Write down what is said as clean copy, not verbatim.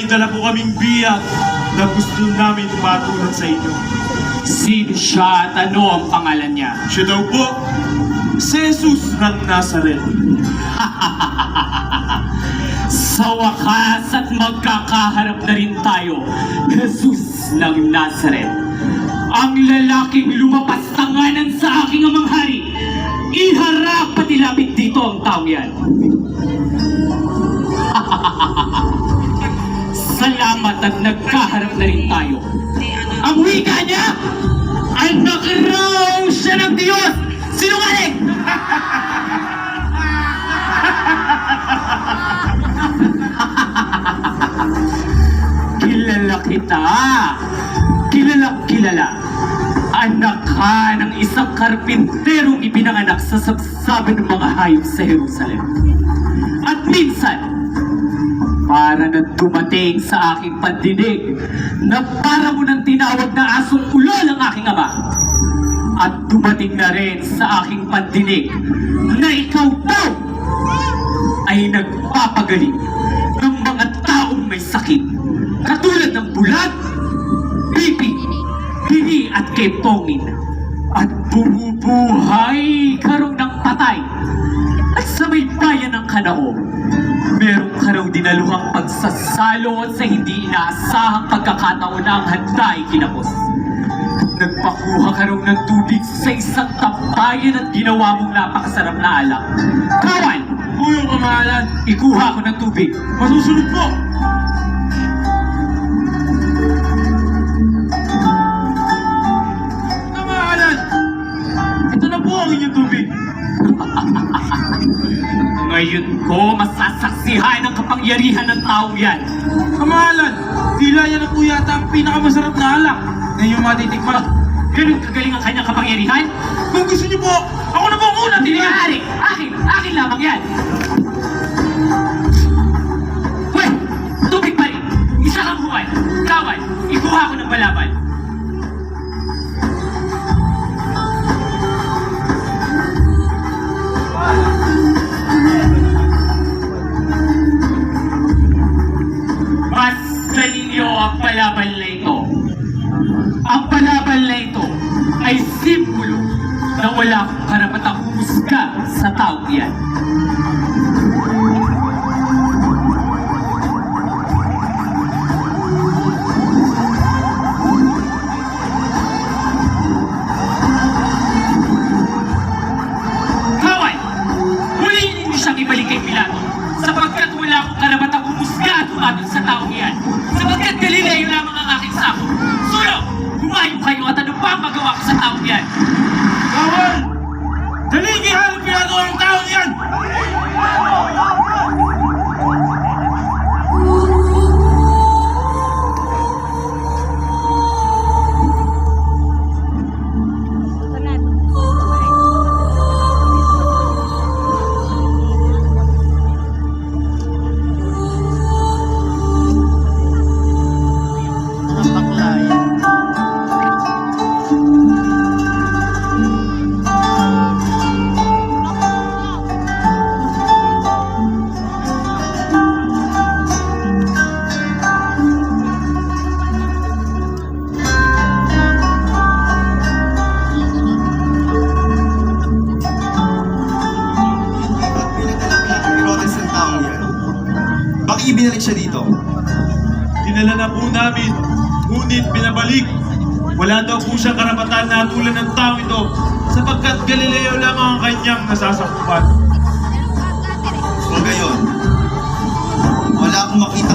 dala po kaming biyak na gusto namin ipatulad sa inyo. Sino siya at ano ang pangalan niya? Siya daw po, si Jesus ng Nazaret. Sa wakas at magkakaharap na rin tayo, Jesus ng Nazaret. Ang lalaking lumapas tanganan sa aking amang hari. Iharap at ilapit dito ang taong yan. Salamat at nagkaharap na rin tayo. Ang wika niya, anak raw siya ng Diyos! Sinungaling! Kilala kita. Kilala. Anak ka ng isang karpinterong ipinanganak sa sabsabi ng mga hayop sa Jerusalem. At minsan, para na dumating sa aking pandinig na para mo nang tinawag na asong ulol ang aking ama. At dumating na rin sa aking pandinig na ikaw daw ay nagpapagaling ng mga taong may sakit katulad ng bulag, pipi, hini at kepongin at bumubuhay karong ng patay. At sa may bayan ng Kanao, meron ka raw dinaluhang pagsasalo sa hindi inaasahang pagkakataon na ang handa ay kinapos. Nagpakuha ka raw ng tubig sa isang tambayan at ginawa mong napakasarap na alak. Kawan! Buyong kamahalan, Ikuha ko ng tubig. masusunod po. Kamahalan, ito na po ang inyong tubig. Ngayon ko masasaksihan ang kapangyarihan ng tao yan. Kamahalan, tila yan na po yata ang pinakamasarap na alak na inyong matitikman. Ganun kagaling ang kanyang kapangyarihan? Kung gusto niyo po, ako na po ang una. Hindi maaari! Akin lamang yan! Weh! Tubig pa rin! Isa kang huwad! Kawan! Ikuha ko ng balaban! Basta ninyo ang palaban na ito. Ang palaban na ito ay simbolo na wala akong karapatang humusga sa taong yan. Kawan! Huliin ninyo siyang ibalik kay Pilato sapagkat wala akong karapatang humusga at umatol sa taong yan. Sapagkat Galileo lamang ang aking sako. Sulo! Humayo kayo at ano pa ang magawa ko sa taong yan? Kawan! Daling ihalong pinagawa ng tao yan! Bakit ibinalik siya dito? Dinala na po namin, ngunit pinabalik. Wala daw po siyang karapatan na tulad ng taong ito sapagkat Galileo lamang ang kanyang nasasakupan. O gayon, wala akong makita